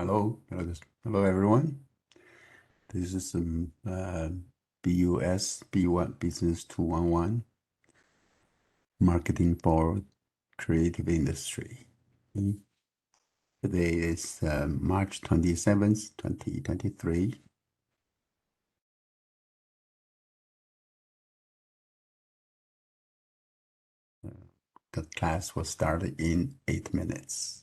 Hello everyone. This is BUS B1 Business 211 Marketing for Creative Industry. Today is March 27th, 2023. The class will start in 8 minutes.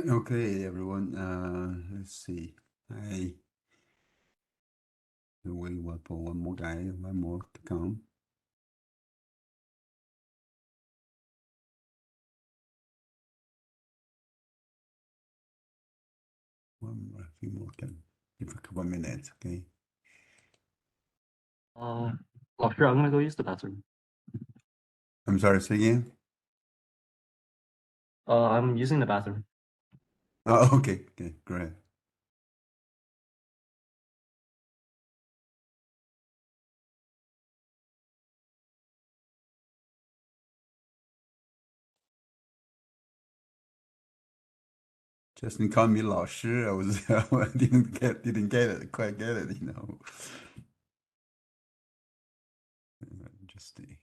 Okay, everyone. Let's see. I wait for one more guy, one more to come. A few more can give a couple of minutes. Okay. 老师, I'm gonna go use the bathroom. I'm sorry. Say again. I'm using the bathroom. Oh, okay. Okay. Great. Justin called me 老师. I was I didn't get it, quite get it, you know. Interesting.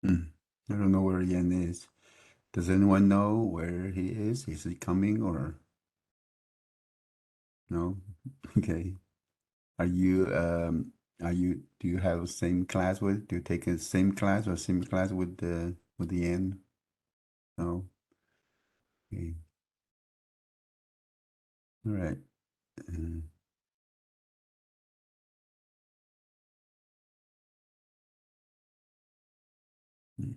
Hmm. I don't know where Yan is. Does anyone know where he is? Is he coming or no? Okay. Are you do you have the same class with? Do you take the same class or same class with the Yan? No. Okay. All right. Uh, hmm.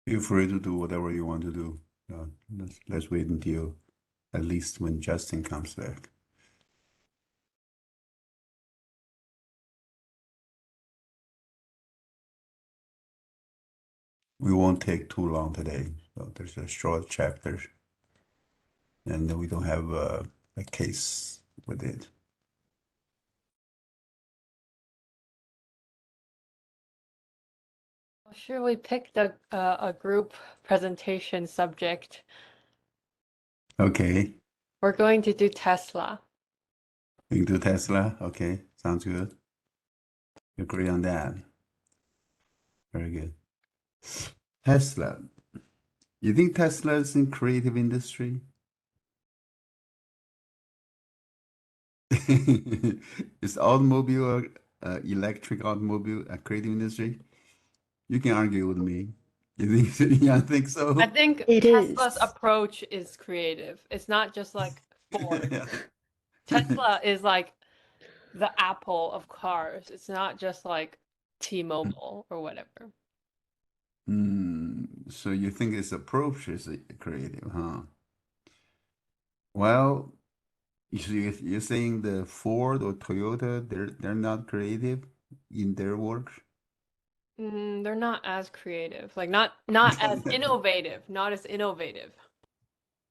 Feel free to do whatever you want to do. Let's wait until at least when Justin comes back. We won't take too long today. So there's a short chapter, and we don't have a case with it. Should we pick a group presentation subject? Okay. We're going to do Tesla. We can do Tesla. Okay. Sounds good. Agree on that. Very good. Tesla. You think Tesla is in creative industry? Is automobile electric automobile a creative industry? You can argue with me. You think you think I so? think It Tesla's is. approach is creative. It's not just like Ford. Yeah. Tesla is like the Apple of cars. It's not just like T-Mobile or whatever. So you think its approach is creative, huh? Well, you're saying the Ford or Toyota, they're not creative in their work? They're not as creative. Like not as innovative. Not as innovative.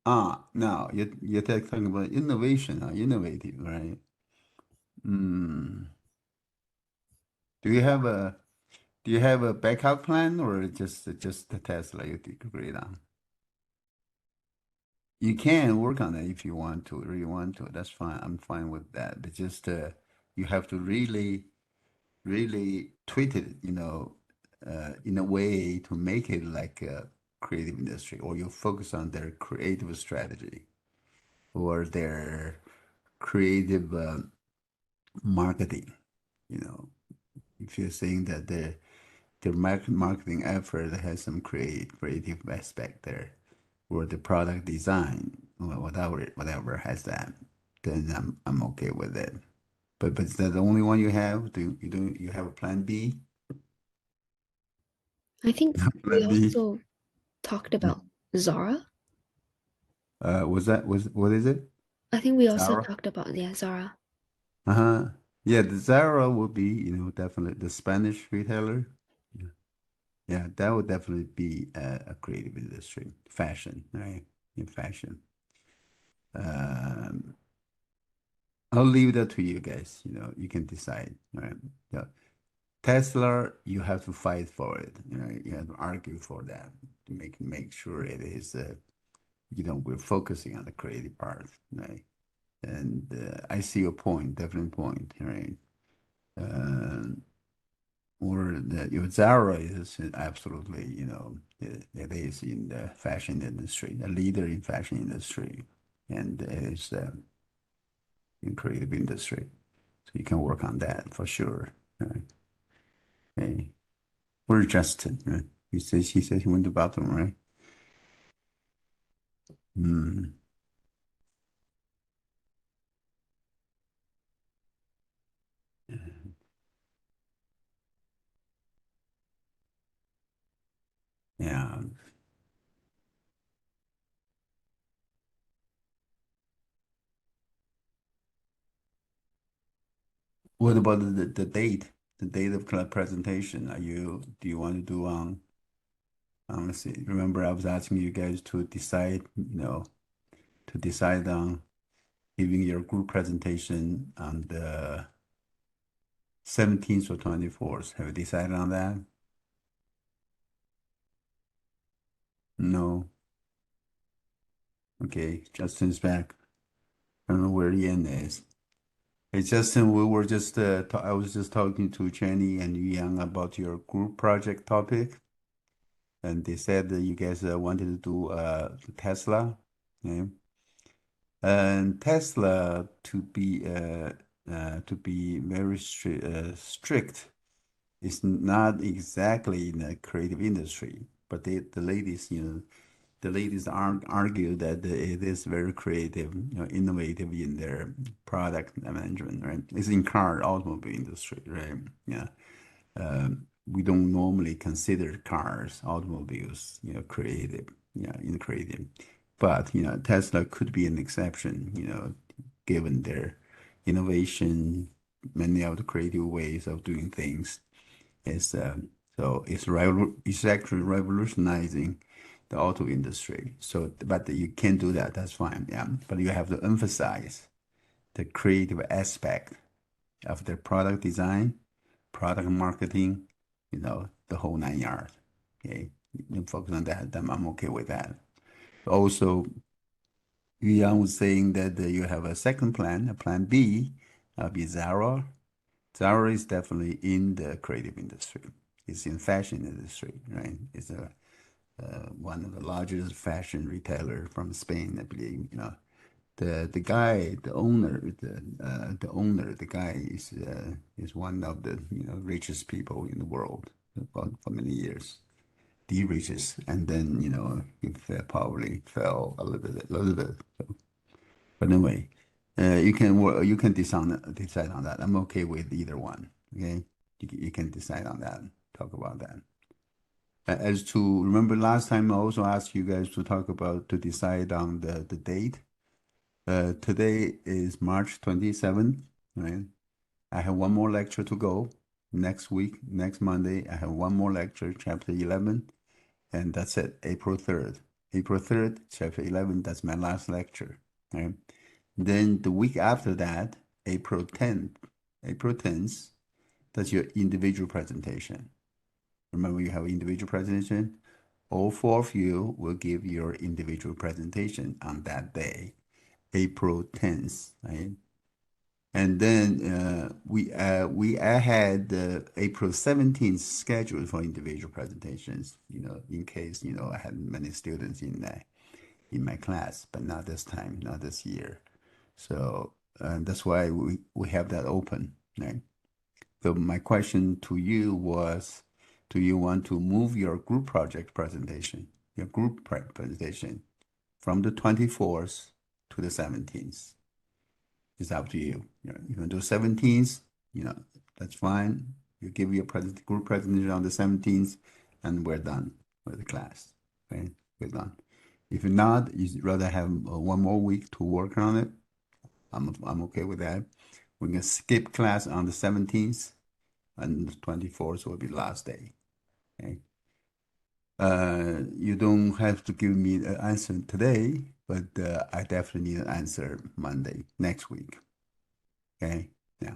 No, you're talking about innovation, innovative, right? Mm. Do you have a do you have a backup plan or just the Tesla you agreed on? You can work on it if you want to, or you want to. That's fine. I'm fine with that. But just you have to really treat it, in a way to make it like a creative industry, or you focus on their creative strategy or their creative marketing. You know, if you're saying that their marketing effort has some creative aspect there, or the product design, or whatever has that, then I'm okay with it. But is that the only one you have? Do you have a plan B? I think we Plan B. also talked about Zara. Was what is it? I think we also Zara? talked about, yeah, Zara. Uh-huh. Yeah, the Zara would be, definitely the Spanish retailer. Yeah, yeah, that would definitely be a creative industry, fashion, right? In fashion. Um, I'll leave that to you guys. You can decide, right? Yeah. Tesla, you have to fight for it. You have to argue for that to make sure it is, we're focusing on the creative part, right? And I see your point, definite point, right? Uh, or your Zara is absolutely, it is in the fashion industry, a leader in fashion industry, and is in creative industry. So you can work on that for sure. Right? Okay. Where's Justin? Right? He said he went to the bathroom, right? Hmm. Yeah. What about the date? The date of class presentation? Do you want to do let's see. Remember I was asking you guys to decide, to decide on giving your group presentation on the 17th or 24th. Have you decided on that? No. Okay, Justin's back. I don't know where Ian is. Hey Justin, we were just I was just talking to Jenny and Yang about your group project topic, and they said that you guys wanted to do Tesla, okay? And Tesla to be very strict is not exactly in the creative industry, but the ladies, the ladies argue that it is very creative, innovative in their product management, right? It's in car automobile industry, right? Yeah. We don't normally consider cars, automobiles, creative, in creative. But, Tesla could be an exception, given their innovation, many of the creative ways of doing things. It's it's actually revolutionizing the auto industry. So, but you can do that. That's fine. Yeah, but you have to emphasize the creative aspect of their product design, product marketing, the whole 9 yards. Okay, you focus on that. Then I'm okay with that. Also, Yuan was saying that you have a second plan, a plan B, be Zara. Zara is definitely in the creative industry. It's in fashion industry, right? It's one of the largest fashion retailer from Spain, I believe. The guy, the guy is one of the richest people in the world for many years, the richest, and then probably fell a little bit. But anyway, you can decide on that. I'm okay with either one. Okay, you can decide on that. Talk about that. As to remember last time, I also asked you guys to decide on the date. Today is March 27th, right? I have one more lecture to go. Next week, next Monday, I have one more lecture, chapter 11, and that's it, April 3rd. April 3rd, chapter 11, that's my last lecture, right? Then the week after that, April 10th, that's your individual presentation. Remember, you have individual presentation. All four of you will give your individual presentation on that day, April 10th, right? And then I had April 17th scheduled for individual presentations, in case, I had many students in my class, but not this time, not this year. So that's why we have that open, right? So my question to you was, do you want to move your group project presentation, your presentation from the 24th to the 17th? It's up to you. You can do 17th, that's fine. You give your group presentation on the 17th, and we're done with the class. Okay, we're done. If not, you'd rather have one more week to work on it. I'm okay with that. We can skip class on the 17th, and the 24th will be last day. Okay. You don't have to give me an answer today, but I definitely need an answer Monday next week. Okay. Yeah.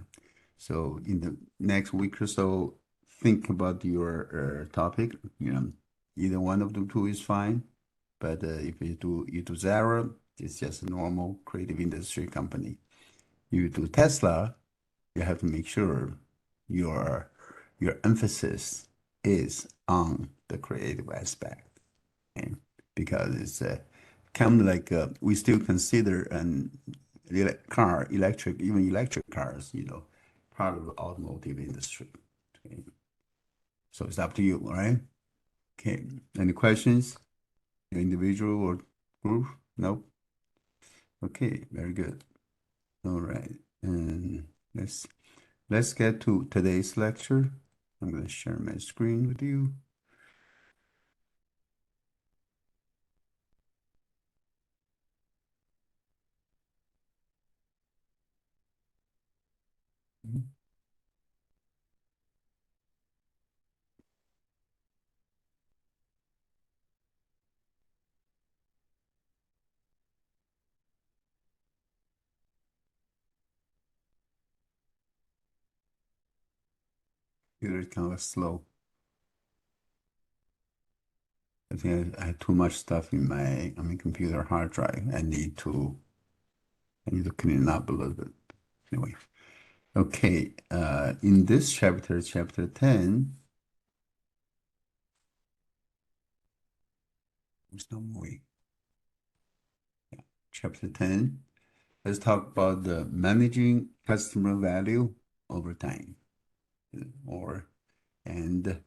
So in the next week or so, think about your topic. Either one of the two is fine. But if you do Zara, it's just a normal creative industry company. You do Tesla, you have to make sure your your emphasis is on the creative aspect, okay? Because it's kind of like we still consider even electric cars, part of the automotive industry. Okay? So it's up to you, all right? Okay. Any questions? Individual or group? No? Okay, very good. All right. And let's get to today's lecture. I'm going to share my screen with you. It's kind of slow. I think I had too much stuff in my on my computer hard drive. I need to clean it up a little bit. Anyway, okay. In this chapter, chapter 10, there's no moving. Yeah. Chapter 10. Let's talk about the managing customer value over time, or and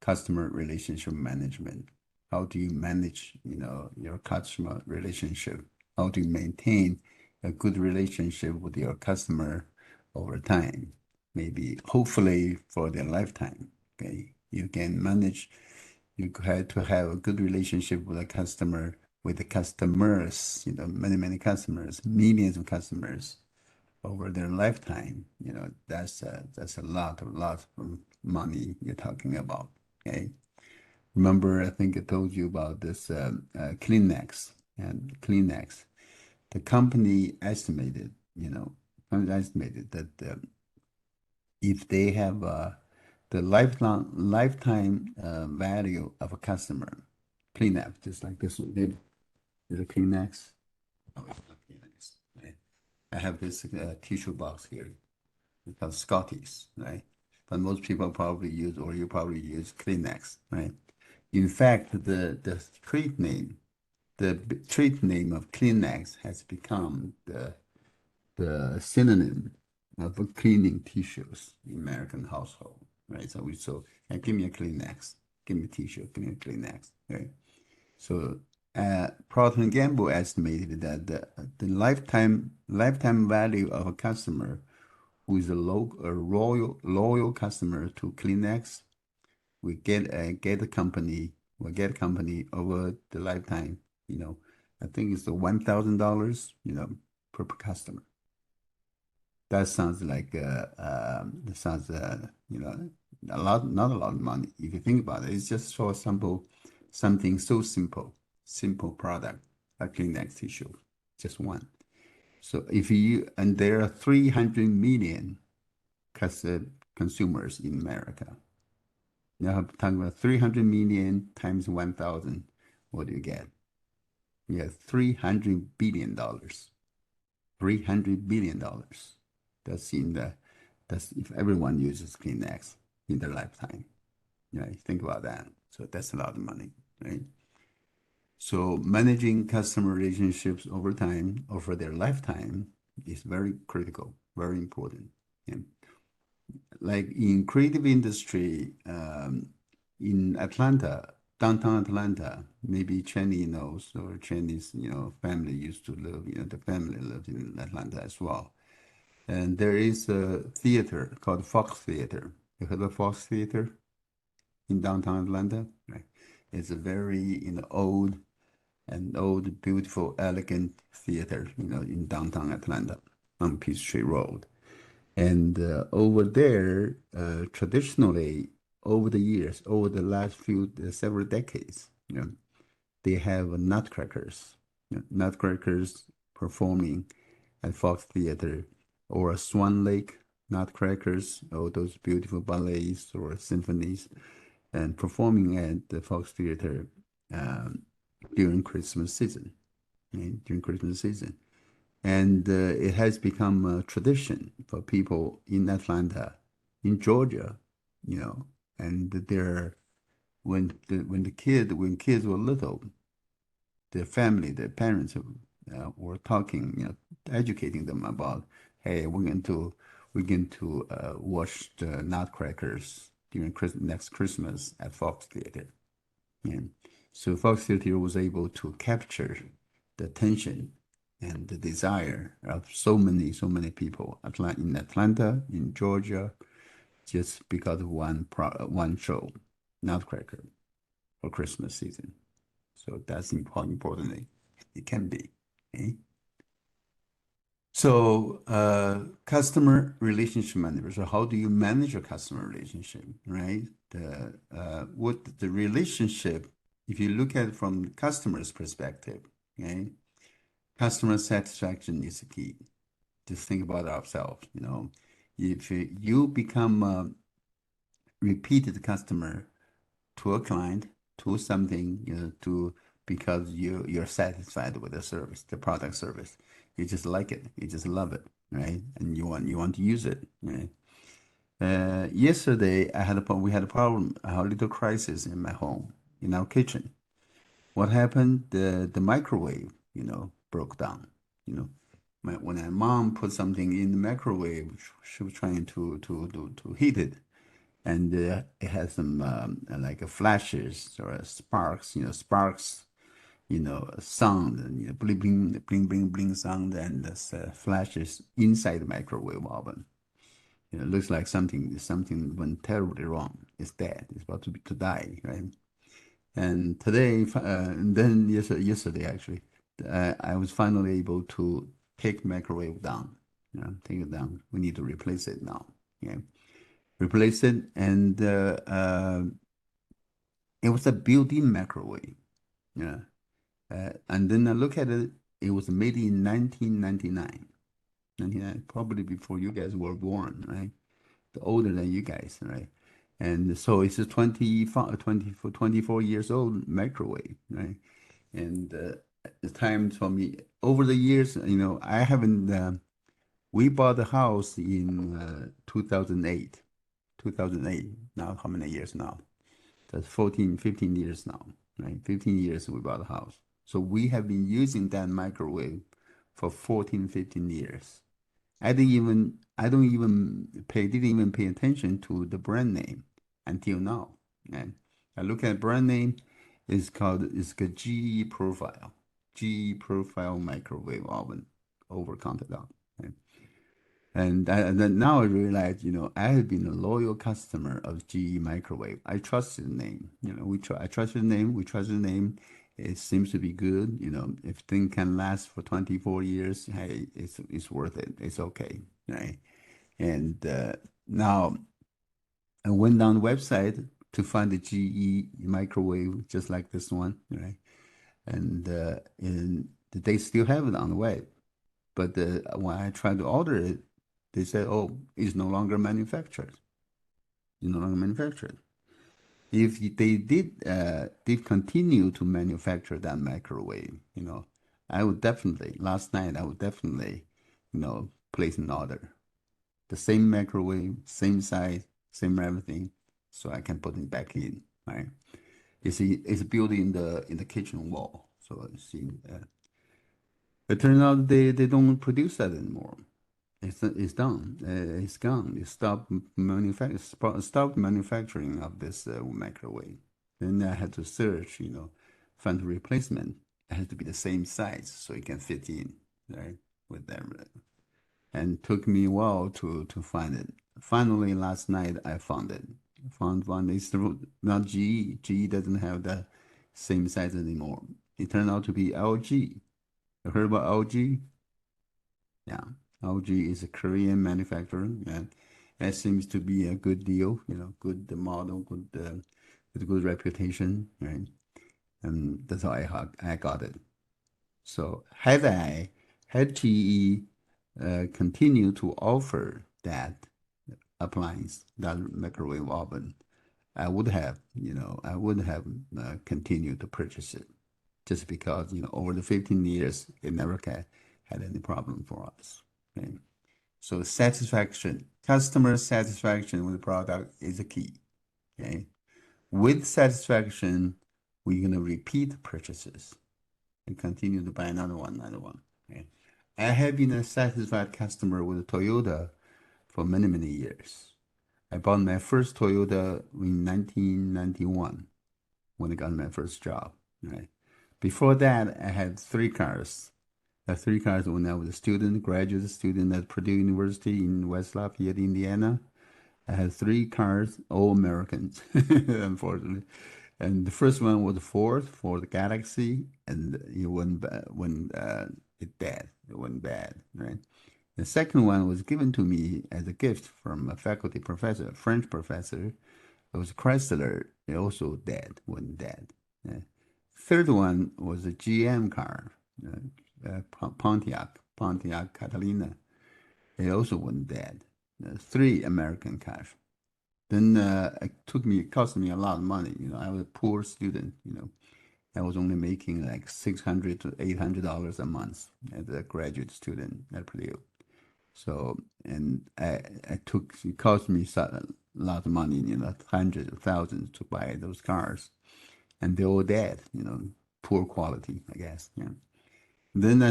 customer relationship management. How do you manage, your customer relationship? How do you maintain a good relationship with your customer over time? Maybe, hopefully, for their lifetime. Okay, you can manage. You had to have a good relationship with a customer, with the customers. Many customers, millions of customers over their lifetime. That's a lot of money you're talking about. Okay. Remember, I think I told you about this Kleenex and Kleenex. The company estimated, that if they have the lifetime value of a customer, Kleenex, just like this one, is a Kleenex. Oh, it's not Kleenex. Right? I have this tissue box here. It's called Scotties, right? But most people probably use, or you probably use Kleenex, right? In fact, the treat name of Kleenex has become the synonym of cleaning tissues in American household, right? So give me a Kleenex, give me a tissue, give me a Kleenex, right? So Procter and Gamble estimated that the lifetime value of a customer who is a loyal customer to Kleenex, we get a company over the lifetime, I think it's the $1,000, per customer. That sounds like a lot, not a lot of money. If you think about it, it's just so simple, something so simple product, a Kleenex tissue, just one. So and there are 300 million consumers in America. Now, talking about 300 million times 1,000, what do you get? You get $300 billion. $300 billion. That's if everyone uses Kleenex in their lifetime. Think about that. So that's a lot of money, right? So managing customer relationships over time, over their lifetime, is very critical, very important. Yeah. Like in creative industry, in Atlanta, downtown Atlanta, maybe Chenny knows, or Chenny's, family used to live, the family lived in Atlanta as well. And there is a theater called Fox Theater. You heard of Fox Theater in downtown Atlanta? Right. It's a very, old, beautiful, elegant theater, in downtown Atlanta on Peachtree Road. And over there, traditionally, over the years, over the last several decades, they have nutcrackers, nutcrackers performing at Fox Theater, or Swan Lake nutcrackers, all those beautiful ballets or symphonies, and performing at the Fox Theater um, during Christmas season, right? During Christmas season. And it has become a tradition for people in Atlanta, in Georgia, and when kids were little, their family, their parents were talking, educating them about, hey, we're going to watch the nutcrackers during next Christmas at Fox Theater. And so Fox Theater was able to capture the attention and the desire of so many people in Atlanta, in Georgia, just because of one show, Nutcracker, for Christmas season. So that's important it can be. Okay? So customer relationship manager. So how do you manage your customer relationship, right? What the relationship, if you look at it from the customer's perspective, okay, customer satisfaction is the key. Just think about ourselves, if you become a repeated customer to a client, to something, because you're satisfied with the service, the product service. You just like it, you just love it, right? And you want to use it, right? Yesterday we had a problem, a little crisis in my home, in our kitchen. What happened? The microwave, broke down. When my mom put something in the microwave, she was trying to heat it, and it has some like flashes or sparks, sound, and bling bling bling bling bling sound, and flashes inside the microwave oven. It looks like something went terribly wrong. It's dead. It's about to die, right? And today, and then yesterday actually, I was finally able to take microwave down. Take it down. We need to replace it now. Yeah, replace it, and it was a built-in microwave. Yeah, and then I look at it. It was made in 1999. 99, probably before you guys were born, right? Older than you guys, right? And so it's a 24 years old microwave, right? And the time for me over the years, I haven't. We bought the house in 2008. 2008. Now, how many years now? That's 14, 15 years now, right? 15 years we bought the house. So we have been using that microwave for 14, 15 years. Didn't even pay attention to the brand name until now. And I look at brand name, it's a GE Profile, GE Profile microwave oven over countertop. Right? And then now I realize, I have been a loyal customer of GE Microwave. I trust the name. I trust the name. We trust the name. It seems to be good. If thing can last for 24 years, hey, it's worth it. It's okay, right? And now I went down the website to find the GE microwave just like this one, right? And they still have it on the web. But when I tried to order it, they said, "Oh, it's no longer manufactured. It's no longer manufactured." If they did continue to manufacture that microwave, I would definitely last night I would definitely, place an order. The same microwave, same size, same everything, so I can put it back in. Right? It's built in the kitchen wall. So see, it turns out they don't produce that anymore. It's done. It's gone. It stopped manufacturing of this microwave. Then I had to search, find a replacement. It has to be the same size so it can fit in, right? With them, and took me a while to find it. Finally, last night I found it. Found one. It's not GE. GE doesn't have the same size anymore. It turned out to be LG. You heard about LG? Yeah, LG is a Korean manufacturer, and that seems to be a good deal. Good model, with a good reputation, right? And that's how I got it. So had GE continue to offer that appliance, that microwave oven, I would have continued to purchase it, just because over the 15 years it never had any problem for us. Okay? So customer satisfaction with the product is a key. Okay, with satisfaction, we're gonna repeat purchases and continue to buy another one. Okay, I have been a satisfied customer with Toyota for many years. I bought my first Toyota in 1991 when I got my first job, right? Before that, I had three cars. I had three cars when I was a student, graduate student at Purdue University in West Lafayette, Indiana. I had three cars, all Americans, unfortunately. And the first one was Ford Galaxy, and it it went bad, right? The second one was given to me as a gift from a faculty professor, a French professor. It was Chrysler. It also went dead. Yeah. Third one was a GM car, Pontiac Catalina. It also went dead. Three American cars. Then it cost me a lot of money. I was a poor student. I was only making like $600 to $800 a month as a graduate student at Purdue. So, and it cost me a lot of money, hundreds of thousands to buy those cars. And they're all dead, poor quality, I guess. Yeah. Then I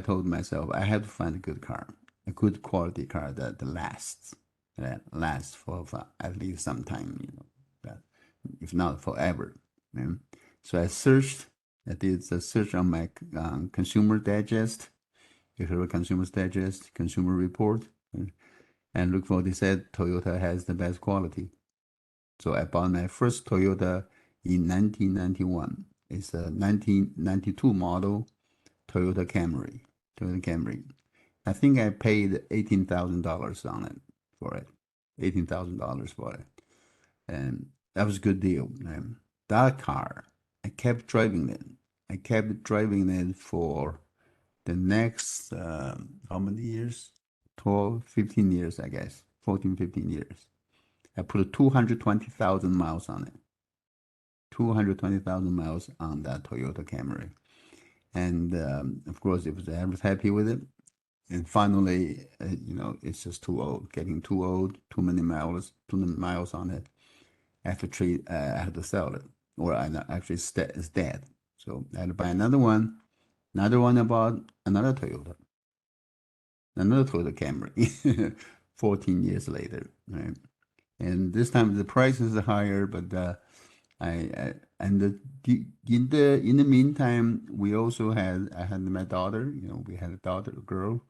told myself I have to find a good car, a good quality car that lasts for at least some time, that, if not forever. Yeah. So I did a search on my Consumer Digest. You heard of Consumer Digest, Consumer Report, and look for they said Toyota has the best quality. So I bought my first Toyota in 1991. It's a 1992 model Toyota Camry. Toyota Camry. I think I paid $18,000 on it for it. $18,000 for it. And that was a good deal. That car, I kept driving it. I kept driving it for the next, how many years? 12, 15 years, I guess. 14, 15 years. I put 220,000 miles on it. 220,000 miles on that Toyota Camry. And of course, I was happy with it. And finally, it's just too old, getting too old, too many miles on it. I have to sell it, or actually it's dead. So I had to buy another one. Another one I bought another Toyota Camry, 14 years later, right? And this time the prices are higher, but in the meantime, I had my daughter. We had a daughter, a girl,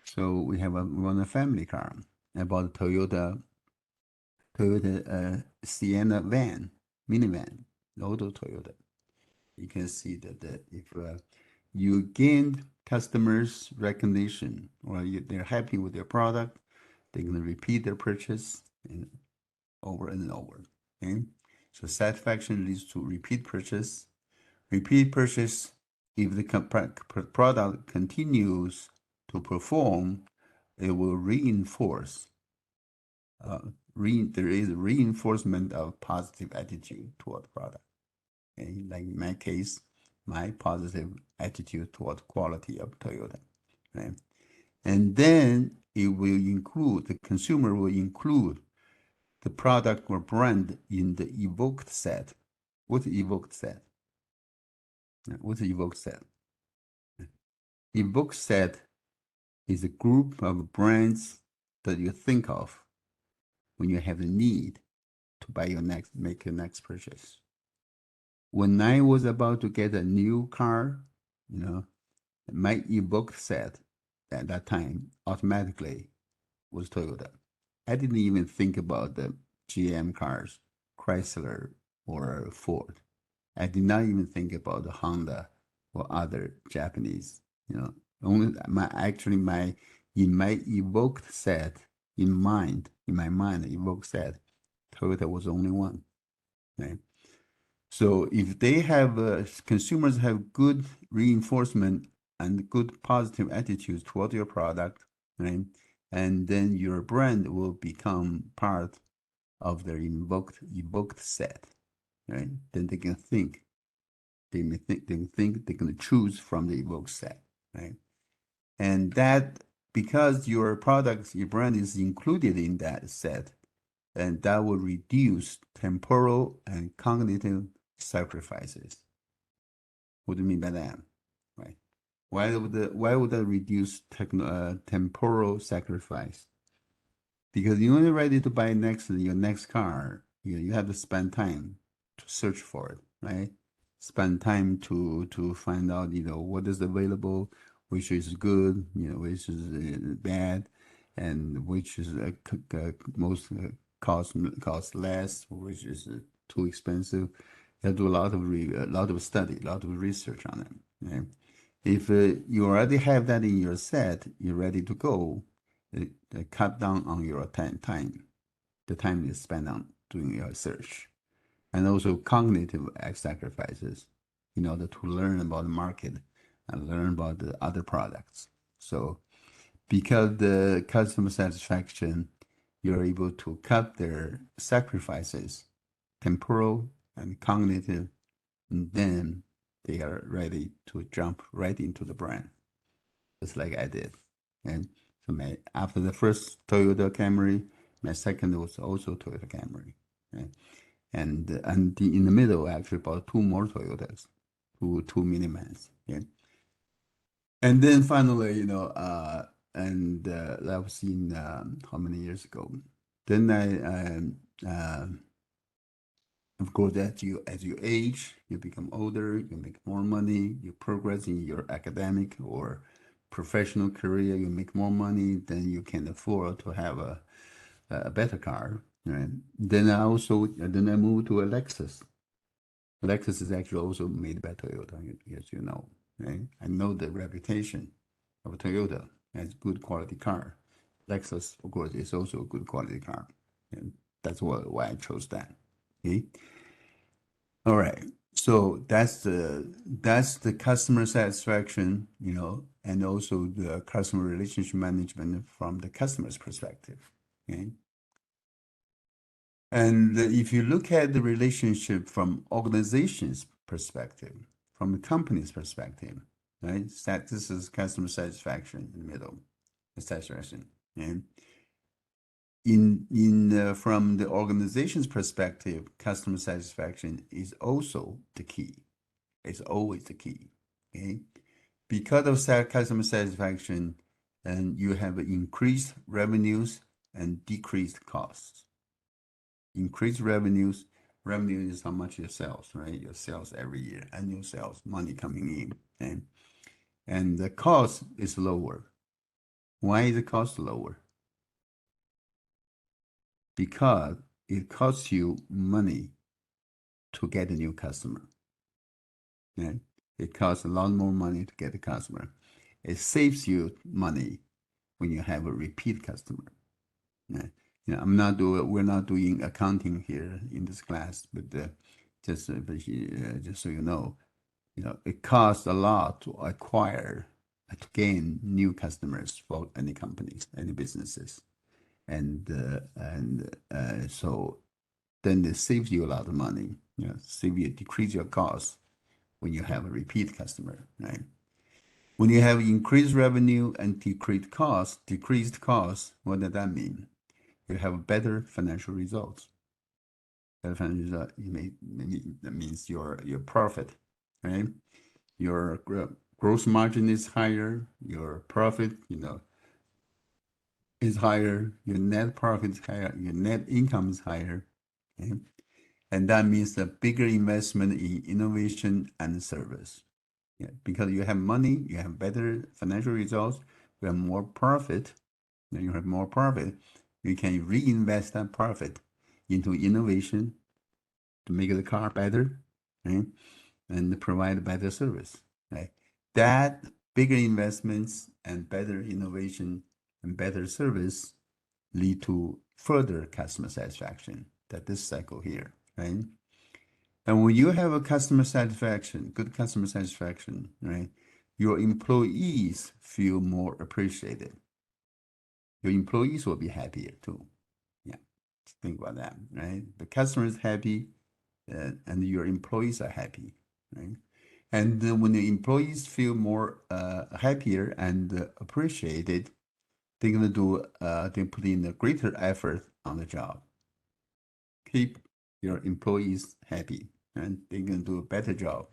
so we want a family car. I bought a Toyota Sienna van, minivan, auto Toyota. You can see that if you gained customers recognition, or they're happy with your product, they're going to repeat their purchase over and over. Okay, so satisfaction leads to repeat purchase. Repeat purchase, if the product continues to perform, it will reinforce. There is reinforcement of positive attitude toward the product. Okay? Like in my case, my positive attitude toward quality of Toyota. Right? And then the consumer will include the product or brand in the evoked set. What's evoked set? What's evoked set? Evoked set is a group of brands that you think of when you have the need to make your next purchase. When I was about to get a new car, my evoked set at that time automatically was Toyota. I didn't even think about the GM cars, Chrysler, or Ford. I did not even think about the Honda or other Japanese. Only in my evoked set, in my mind, evoked set, Toyota was the only one. Right? So if they have consumers have good reinforcement and good positive attitudes toward your product, right? And then your brand will become part of their evoked set, right? Then they can think. They can choose from the evoked set, right? And that because your brand is included in that set, and that will reduce temporal and cognitive sacrifices. What do you mean by that? Right? Why would that reduce temporal sacrifice? because you're only ready to buy your next car, you have to spend time to search for it, right? Spend time to find out, what is available, which is good, which is bad, and which is most cost less, which is too expensive. You have to do a lot of study, a lot of research on it. Right? If you already have that in your set, you're ready to go. Cut down on your the time you spend on doing your search, and also cognitive sacrifices in order to learn about the market and learn about the other products. So, because the customer satisfaction, you're able to cut their sacrifices, temporal and cognitive, and then they are ready to jump right into the brand, just like I did. And so after the first Toyota Camry, my second was also Toyota Camry. Right? And in the middle, actually, about two more Toyotas, two minivans. Yeah. And then finally, that was in how many years ago? Then of course, as you age, you become older, you make more money, you progress in your academic or professional career, you make more money, then you can afford to have a better car. Right? Then I moved to a Lexus. Lexus is actually also made by Toyota, as you know. Right? I know the reputation of Toyota as good quality car. Lexus, of course, is also a good quality car, and that's why I chose that. Okay. All right. So that's the customer satisfaction, and also the customer relationship management from the customer's perspective. Okay. And if you look at the relationship from organization's perspective, from the company's perspective, right? This is customer satisfaction in the middle, the satisfaction. And from the organization's perspective, customer satisfaction is also the key. It's always the key. Okay, because of customer satisfaction, and you have increased revenues and decreased costs. Increased revenues. Revenue is how much your sales, right? Your sales every year, annual sales, money coming in, and the cost is lower. Why is the cost lower? Because it costs you money to get a new customer. Right? It costs a lot more money to get a customer. It saves you money when you have a repeat customer. Right? We're not doing accounting here in this class, but just so you know, it costs a lot to acquire, to gain new customers for any companies, any businesses, and so then it saves you a lot of money. Decrease your costs when you have a repeat customer, right? When you have increased revenue and decreased costs, what does that mean? You have better financial results. Better financial result, that means your profit, right? Your gross margin is higher. Your profit, is higher. Your net profit is higher. Your net income is higher. Okay? And that means a bigger investment in innovation and service. Yeah, because you have money, you have better financial results, you have more profit, then you have more profit, you can reinvest that profit into innovation to make the car better, right? And provide better service, right? That bigger investments and better innovation and better service lead to further customer satisfaction. That this cycle here, right? And when you have a customer satisfaction, good customer satisfaction, right, your employees feel more appreciated. Your employees will be happier too. Yeah, think about that, right? The customer is happy, and your employees are happy, right? And when the employees feel more happier and appreciated, they're gonna they put in a greater effort on the job. Keep your employees happy, and they're gonna do a better job.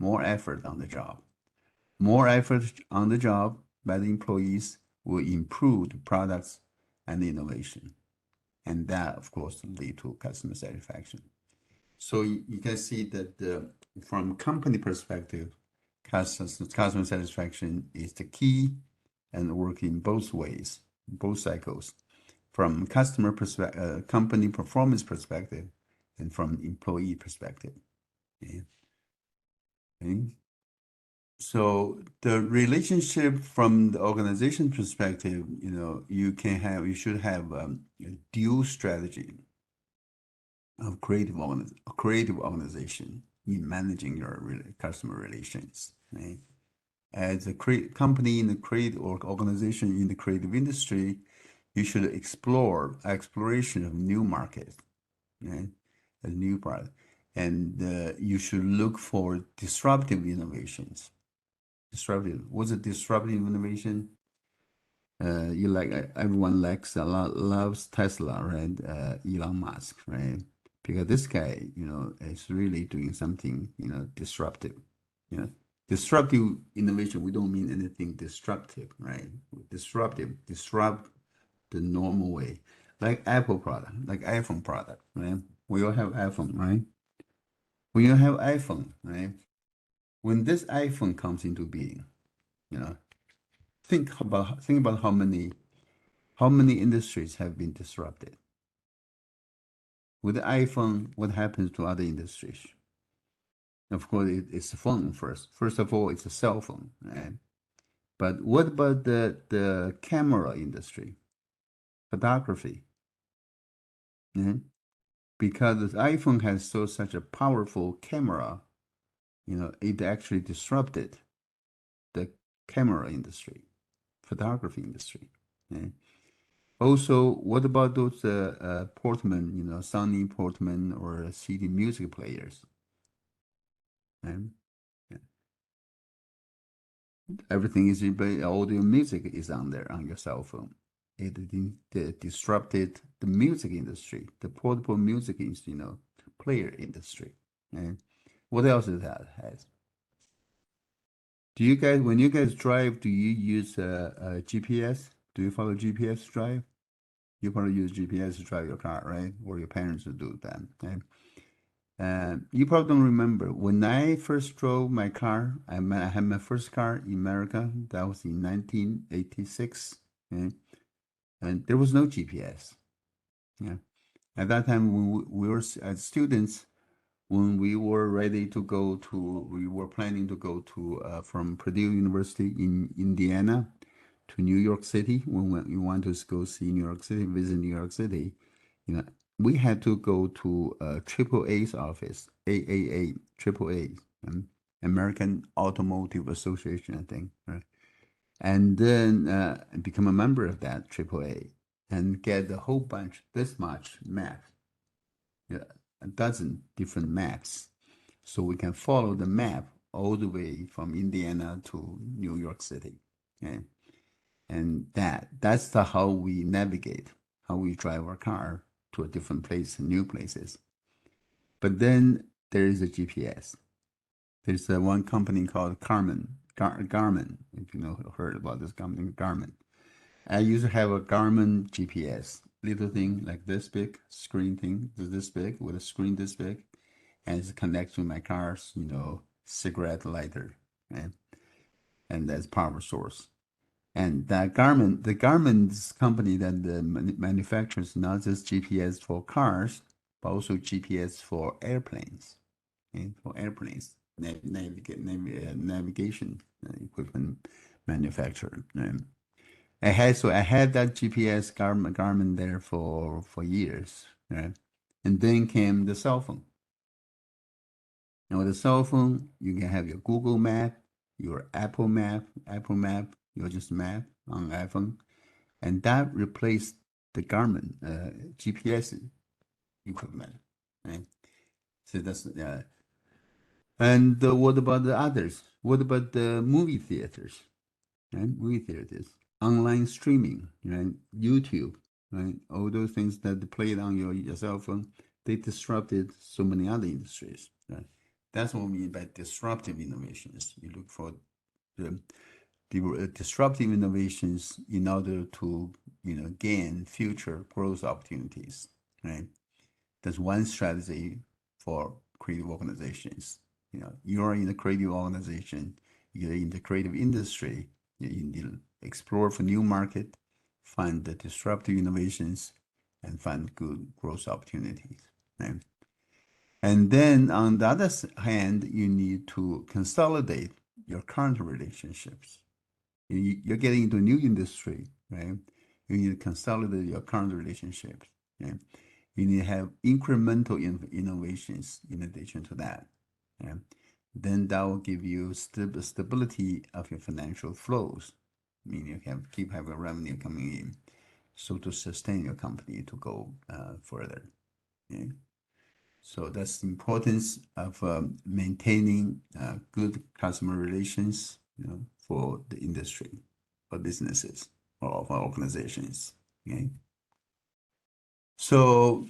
More effort on the job. More effort on the job by the employees will improve the products and innovation. And that, of course, lead to customer satisfaction. So you can see that from company perspective, customer satisfaction is the key and work in both ways, both cycles, from customer perspective, company performance perspective, and from employee perspective. Okay. Okay. So the relationship from the organization perspective, you should have a dual strategy of creative organization in managing your customer relations. Right? As a company in the creative or organization in the creative industry, you should explore exploration of new markets, right? A new product, and you should look for disruptive innovations. Disruptive. What's a disruptive innovation? Everyone loves Tesla, right? Elon Musk, right? Because this guy, is really doing something, disruptive. Disruptive innovation. We don't mean anything destructive, right? Disrupt the normal way, like Apple product, like iPhone product, right? We all have iPhone, right? We all have iPhone, right? When this iPhone comes into being, you know, think about how many industries have been disrupted. With the iPhone, what happens to other industries? Of course, it's a phone first. First of all, it's a cell phone, right? But what about the camera industry, photography? Mhm. Because the iPhone has such a powerful camera, it actually disrupted the camera industry, photography industry. Okay? Also, what about those Portman, Sony Portman or CD music players? And everything is audio music is on there on your cell phone. It disrupted the music industry, the portable music, player industry. And what else is that has? Do you guys, when you guys drive, do you use GPS? Do you follow GPS drive? You probably use GPS to drive your car, right? Or your parents would do that. Okay? You probably don't remember when I first drove my car. I had my first car in America. That was in 1986, okay? And there was no GPS. Yeah, at that time when we were as students, when we were ready to go to, we were planning to go to from Purdue University in Indiana to New York City. When we want to go see New York City, visit New York City, we had to go to AAA's office, AAA, AAA, American Automotive Association, I think, right? And then become a member of that AAA and get a whole bunch, this much map, a dozen different maps, so we can follow the map all the way from Indiana to New York City. Okay? And that's how we navigate, how we drive our car to a different place, new places. But then there is a GPS. There's one company called Garmin, if you heard about this company, Garmin. I used to have a Garmin GPS, little thing like this big, screen thing, this big, with a screen this big, and it's connected to my car's, cigarette lighter, right? And that's power source. And that the Garmin's company that manufactures not just GPS for cars, but also GPS for airplanes, okay? For airplanes, navigation equipment manufacturer. Right? I had that GPS Garmin there for years, right? And then came the cell phone. Now with the cell phone, you can have your Google Map, your Apple Map, your just map on iPhone, and that replaced the Garmin GPS equipment, right? So that's and what about the others? What about the movie theaters? Right? Movie theaters, online streaming, right? YouTube, right? All those things that played on your cell phone, they disrupted so many other industries, right? That's what we mean by disruptive innovations. You look for the disruptive innovations in order to, gain future growth opportunities, right? That's one strategy for creative organizations. You're in a creative organization, you're in the creative industry, you need to explore for new market, find the disruptive innovations, and find good growth opportunities, right? And then on the other hand, you need to consolidate your current relationships. You're getting into a new industry, right? You need to consolidate your current relationships. Okay? You need to have incremental innovations in addition to that. Okay? Then that will give you stability of your financial flows, meaning you can keep having revenue coming in, so to sustain your company to go further. Okay? So that's the importance of maintaining good customer relations, for the industry, for businesses, or for organizations. Okay. So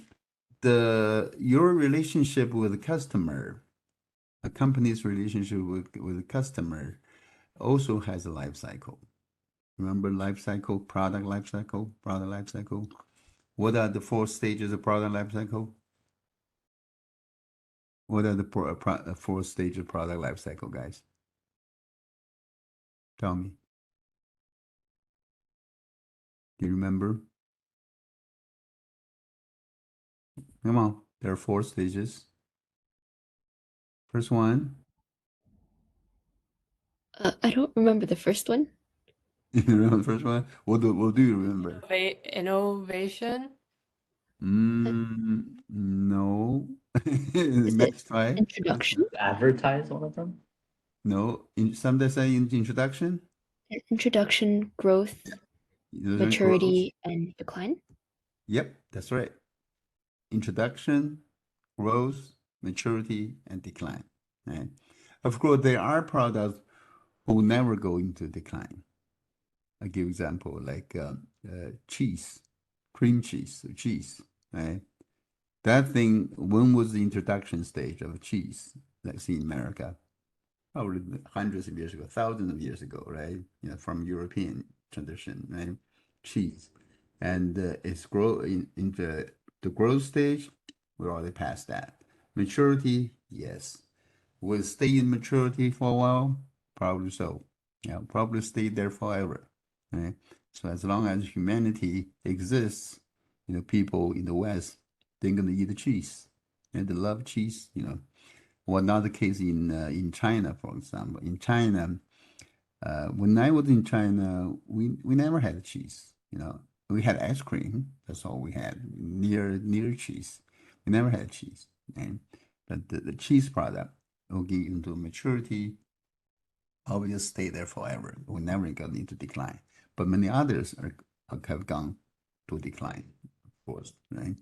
your relationship with the customer, a company's relationship with the customer, also has a life cycle. Remember life cycle, product life cycle, product life cycle. What are the 4 stages of product life cycle? What are the 4 stages of product life cycle, guys? Tell me. Do you remember? Come on. There are 4 stages. First one. I don't remember the first one. You remember the first one? What do you remember? Innovation. No. Is it Next try. introduction? Advertise one of them? No. Some they say in introduction. Introduction, growth, Those are growth. maturity, and decline. Yep, that's right. Introduction, growth, maturity, and decline. Right? Of course, there are products who never go into decline. I give example like cheese, cream cheese, right? That thing, when was the introduction stage of cheese? Like in America, probably hundreds of years ago, thousands of years ago, right? From European tradition, right? Cheese, and it's grow in the growth stage. We're already past that. Maturity, yes. Will it stay in maturity for a while? Probably so. Yeah, probably stay there forever. Right? So as long as humanity exists, people in the West, they're gonna eat the cheese, and they love cheese. Well, not the case in China, for example. In China, when I was in China, we never had cheese. We had ice cream. That's all we had near cheese. We never had cheese. And but the cheese product will get into maturity. Will just stay there forever. We never got into decline. But many others have gone to decline, of course, right?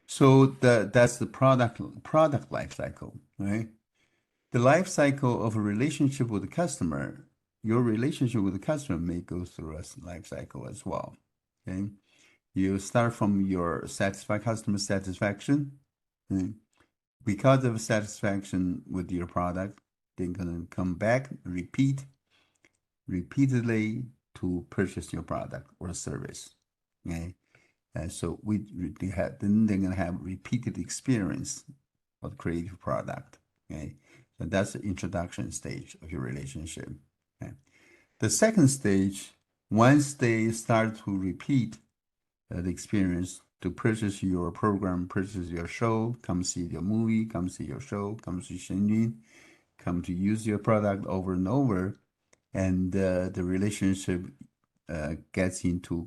So that's the product life cycle, right? The life cycle of a relationship with the customer, your relationship with the customer may go through a life cycle as well. Okay. You start from your customer satisfaction. Okay? Because of satisfaction with your product, they're gonna come back, repeatedly to purchase your product or service. Okay. And so then they're gonna have repeated experience of creative product. Okay. So that's the introduction stage of your relationship. Okay. The second stage, once they start to repeat the experience to purchase your program, purchase your show, come see your movie, come see your show, come see Shenyun, come to use your product over and over, and the relationship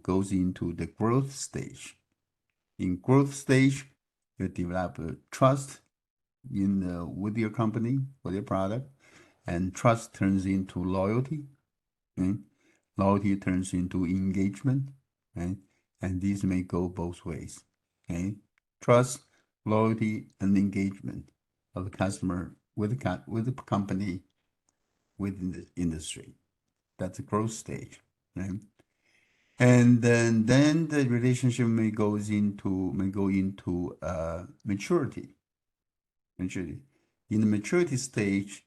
goes into the growth stage. In growth stage, you develop trust with your company, with your product, and trust turns into loyalty. Okay? Loyalty turns into engagement, okay? And these may go both ways. Okay? Trust, loyalty, and engagement of the customer with the company, within the industry. That's the growth stage. Right? And then the relationship may go into maturity. Maturity. In the maturity stage,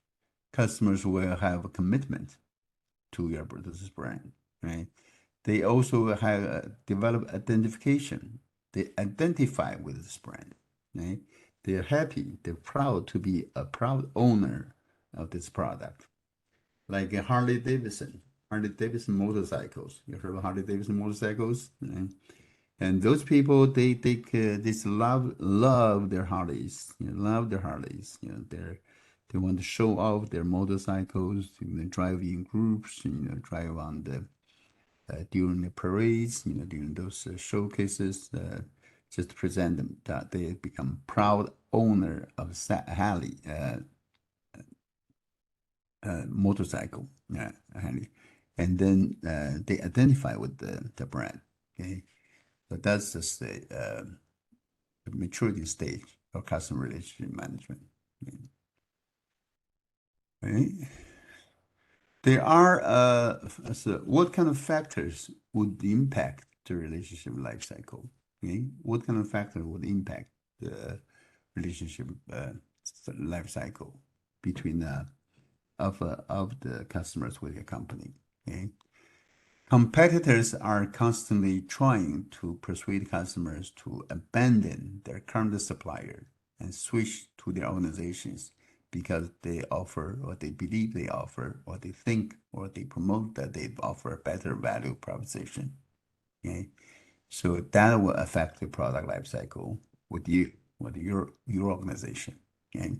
customers will have a commitment to your business brand, right? They also have develop identification. They identify with this brand, right? They're happy, they're proud to be a proud owner of this product. Like a Harley Davidson, Harley Davidson motorcycles. You heard of Harley Davidson motorcycles? Right? And those people, they this love their Harleys, love their Harleys. They want to show off their motorcycles, drive in groups, drive on the during the parades, during those showcases, just to present them that they become proud owner of Harley motorcycle, Harley, and then they identify with the brand. Okay, so that's just the maturity stage of customer relationship management. Right? There are so what kind of factors would impact the relationship life cycle? Okay, what kind of factor would impact the relationship life cycle between of the customers with your company? Okay, competitors are constantly trying to persuade customers to abandon their current supplier and switch to their organizations because they offer or they believe they offer or they think or they promote that they offer a better value proposition. Okay, so that will affect the product life cycle with you, with your organization. Okay.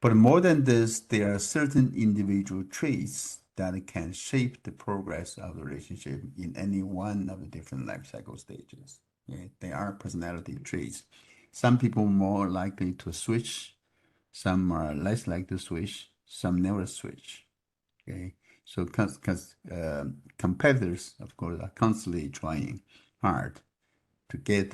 But more than this, there are certain individual traits that can shape the progress of the relationship in any one of the different life cycle stages. Okay? They are personality traits. Some people more likely to switch, some are less likely to switch, some never switch. Okay, so because competitors, of course, are constantly trying hard to get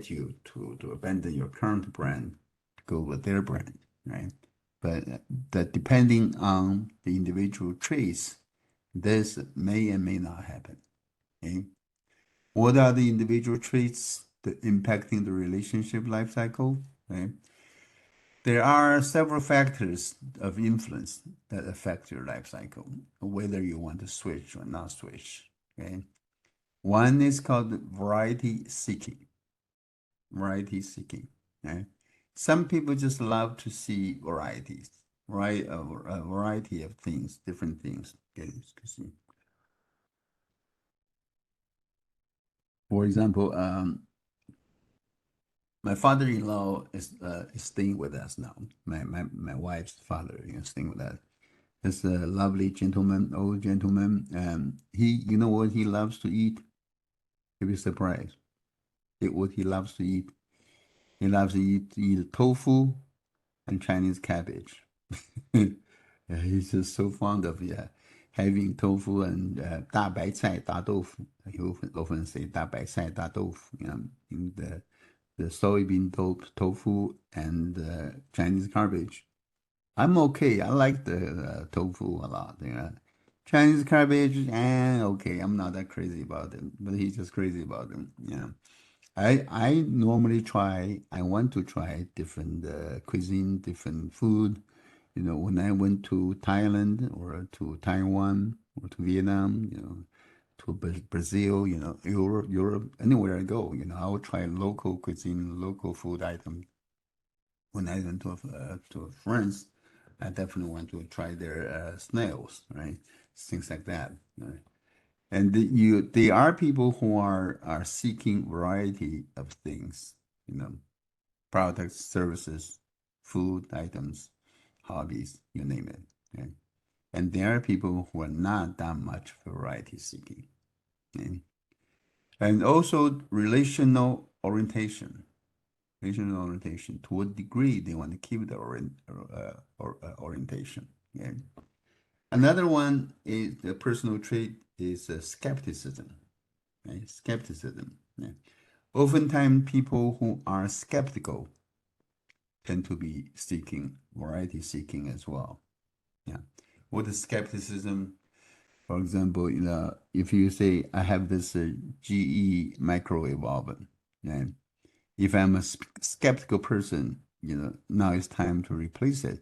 you to abandon your current brand, to go with their brand, right? But that depending on the individual traits, this may and may not happen. Okay? What are the individual traits that impacting the relationship life cycle? Right? There are several factors of influence that affect your life cycle, whether you want to switch or not switch. Okay? One is called variety seeking. Variety seeking. Okay? Some people just love to see varieties, right? A variety of things, different things. Okay? For example, my father-in-law is staying with us now. My wife's father is staying with us. It's a lovely gentleman, old gentleman. You know what he loves to eat? You'll be surprised. What he loves to eat. He loves to eat tofu and Chinese cabbage. Yeah, he's just so fond of having tofu and 大白菜大豆腐. He often say 大白菜大豆腐. In the soybean tofu and Chinese cabbage. I'm okay. I like the tofu a lot. Chinese cabbage, okay. I'm not that crazy about them, but he's just crazy about them. Yeah. I normally try. I want to try different cuisine, different food. When I went to Thailand or to Taiwan or to Vietnam, to Brazil, Europe, anywhere I go, I will try local cuisine, local food items. When I went to France, I definitely want to try their snails, right? Things like that. Right? And they are people who are seeking variety of things, products, services, food items, hobbies, you name it. Okay? And there are people who are not that much variety seeking. Okay? And also relational orientation. Relational orientation. To what degree they want to keep the orientation. Okay? Another one is the personal trait is skepticism. Right? Skepticism. Yeah. Oftentimes, people who are skeptical tend to be seeking, variety seeking as well. Yeah. What is skepticism? For example, if you say, I have this GE microwave oven, and if I'm a skeptical person, now it's time to replace it.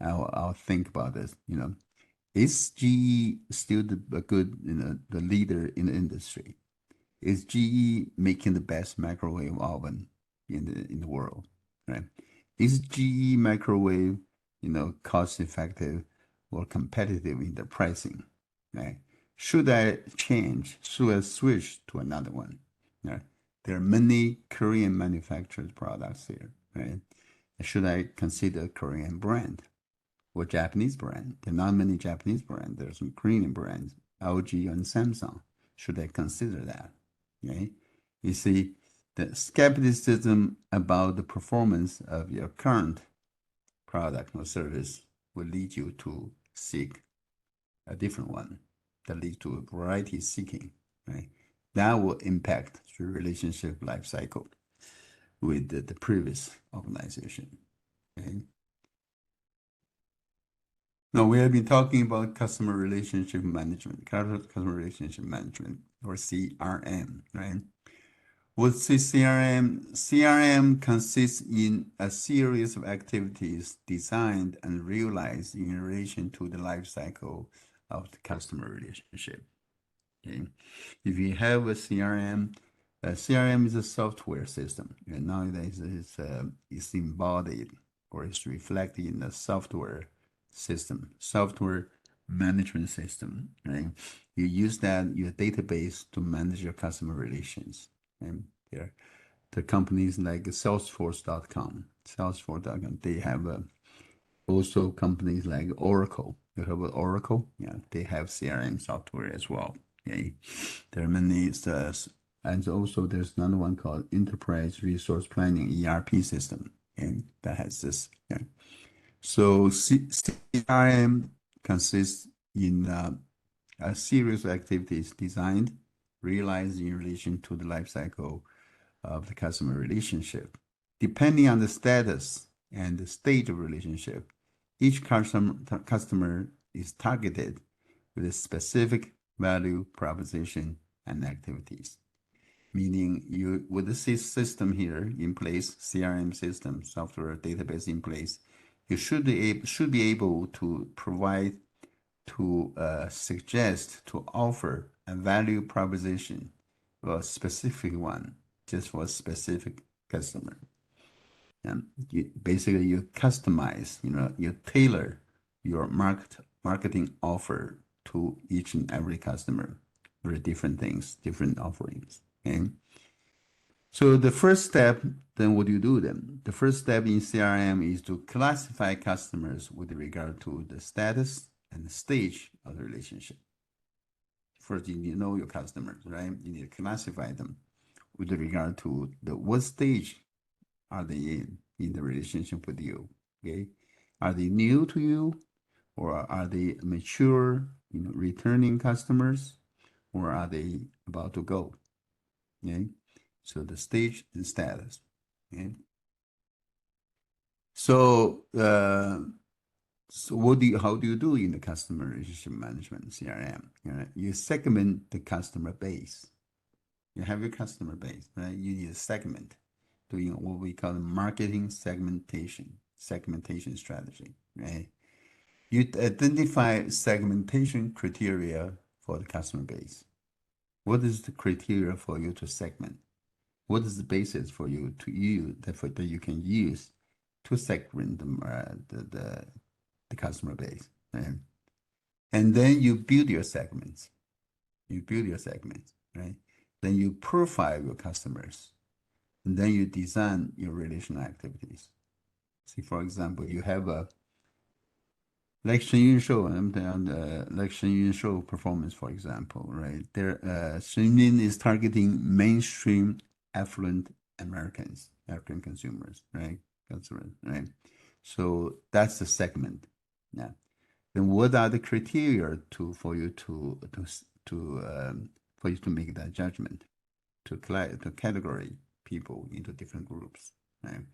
I'll think about this. Is GE still a good, the leader in the industry? Is GE making the best microwave oven in the world, right? Is GE microwave, cost effective or competitive in the pricing, right? Should I change? Should I switch to another one? Right? There are many Korean manufactured products here, right? Should I consider Korean brand or Japanese brand? There are not many Japanese brands. There's some Korean brands, LG and Samsung. Should I consider that? Okay? You see, the skepticism about the performance of your current product or service will lead you to seek a different one that leads to a variety seeking, right? That will impact the relationship life cycle with the previous organization. Okay? Now, we have been talking about customer relationship management, customer relationship management, or CRM, right? What's the CRM? CRM consists in a series of activities designed and realized in relation to the life cycle of the customer relationship. Okay. If you have a CRM, a CRM is a software system, and nowadays it's embodied or it's reflected in the software system, software management system. Right? You use that your database to manage your customer relations. And there, the companies like Salesforce.com, they have also companies like Oracle. You have Oracle, yeah, they have CRM software as well. Okay, there are many, and also there's another one called Enterprise Resource Planning ERP system, and that has this. Yeah. So CRM consists in a series of activities designed, realized in relation to the life cycle of the customer relationship. Depending on the status and the stage of relationship, each customer is targeted with a specific value proposition and activities. Meaning you, with the system here in place, CRM system, software database in place, you should be able to provide, to suggest, to offer a value proposition, a specific one, just for a specific customer. And basically you customize, you tailor your marketing offer to each and every customer for different things, different offerings. Okay. So the first step, then what do you do then? The first step in CRM is to classify customers with regard to the status and the stage of the relationship. First, you need to know your customers, right? You need to classify them with regard to what stage are they in the relationship with you. Okay, are they new to you, or are they mature, returning customers, or are they about to go? Okay, so the stage and status. Okay, so how do you do in the customer relationship management CRM? You segment the customer base. You have your customer base, right? You need a segment, doing what we call marketing segmentation strategy, right? You identify segmentation criteria for the customer base. What is the criteria for you to segment? What is the basis for you to use that you can use to segment the customer base, right? And then you build your segments. Right? Then you profile your customers, and then you design your relational activities. See, for example, you have a like Shen Yun Shou, like Shen Yun Shou performance, for example, right? There, Shen Yun is targeting mainstream affluent African consumers, right? Customers, right? So that's the segment. Yeah. Then what are the criteria for you to make that judgment, to categorize people into different groups, right?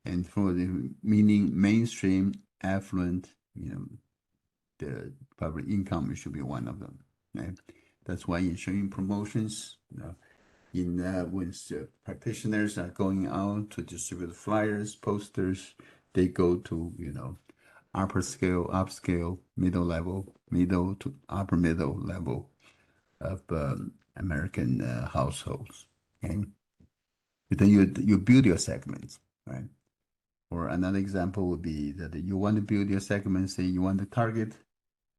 And for the meaning mainstream, affluent, the public income should be one of them, right? That's why in showing promotions, when practitioners are going out to distribute flyers, posters, they go to upscale, middle level, middle to upper middle level of American households. Okay, then you build your segments, right? Or another example would be that you want to build your segment, say you want to target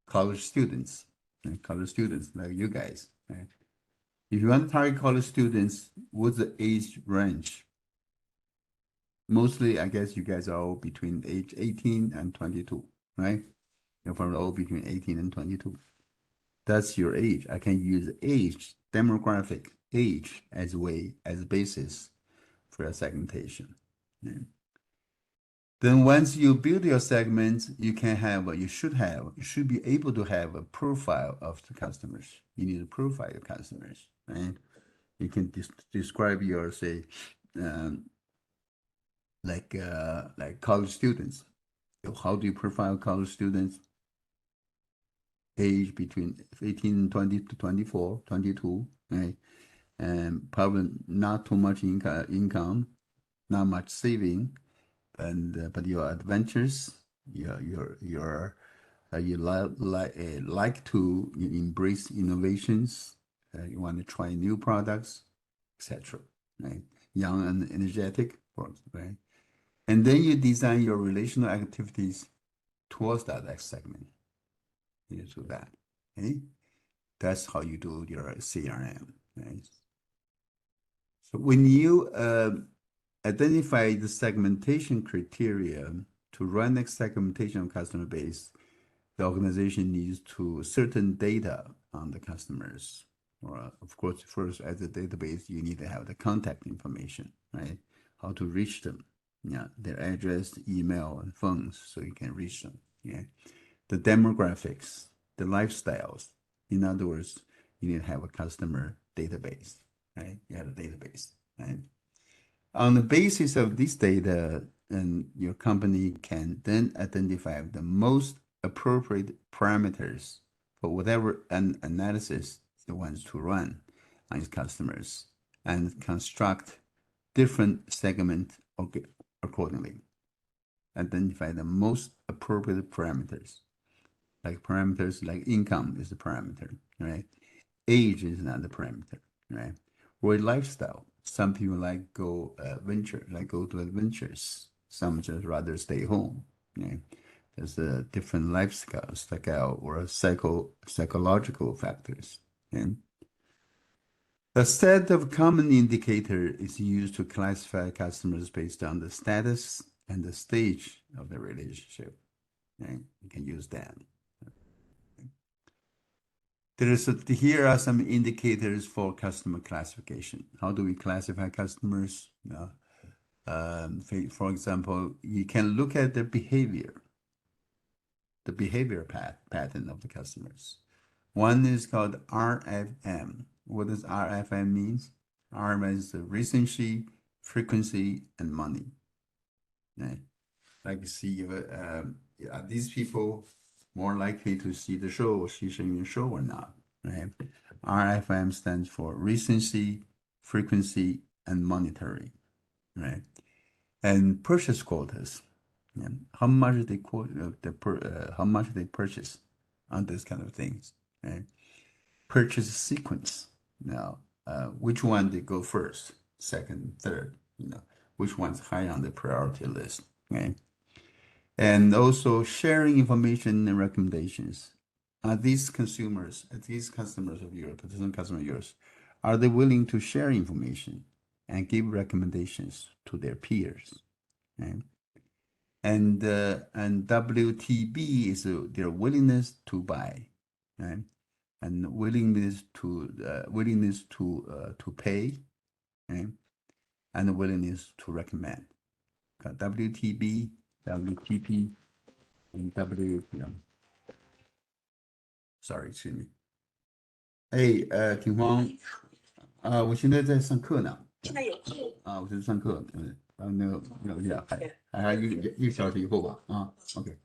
college students, right? College students like you guys, right? If you want to target college students, what's the age range? Mostly, I guess you guys are all between age 18 and 22, right? You're probably all between 18 and 22. That's your age. I can use age, demographic, age as a basis for a segmentation. Yeah. Then once you build your segments, you should be able to have a profile of the customers. You need to profile your customers, right? You can describe your, say, um, like college students. How do you profile college students? Age between 18, 20 to 24, 22, right? And probably not too much income, not much saving, and but you're adventurous. You like to embrace innovations. You want to try new products, etc. Right? Young and energetic, right? And then you design your relational activities towards that next segment. You do that. Okay? That's how you do your CRM. Right? So when you identify the segmentation criteria to run a segmentation of customer base, the organization needs to certain data on the customers. Or of course, first as a database, you need to have the contact information, right? How to reach them, yeah, their address, email, and phones, so you can reach them. Yeah, the demographics, the lifestyles. In other words, you need to have a customer database, right? You have a database, right? On the basis of this data, and your company can then identify the most appropriate parameters for whatever analysis it wants to run on its customers and construct different segments accordingly. Identify the most appropriate parameters. Like parameters like income is a parameter, right? Age is another parameter, right? Or lifestyle. Some people like go to adventures. Some just rather stay home. Right? There's a different lifestyle or psychological factors. And a set of common indicator is used to classify customers based on the status and the stage of the relationship. Right? You can use that. Here are some indicators for customer classification. How do we classify customers? For example, you can look at the behavior pattern of the customers. One is called RFM. What does RFM means? RFM is the recency, frequency, and money. Right? Like see, are these people more likely to see the show or see the show or not? Right? RFM stands for recency, frequency, and monetary. Right? And purchase quotas. Yeah. How much they quote how much they purchase on this kind of things. Right? Purchase sequence. Now, which one they go first, second, third? Which one's high on the priority list? Right? And also sharing information and recommendations. Are these customers of yours, potential customers of yours, are they willing to share information and give recommendations to their peers? Right? And WTB is their willingness to buy, right? And willingness to pay, right? And willingness to recommend. WTB, WTP, and sorry, excuse me. 挺慌，我现在在上课呢。我在上课，那个一下，还一个小时以后吧，OK。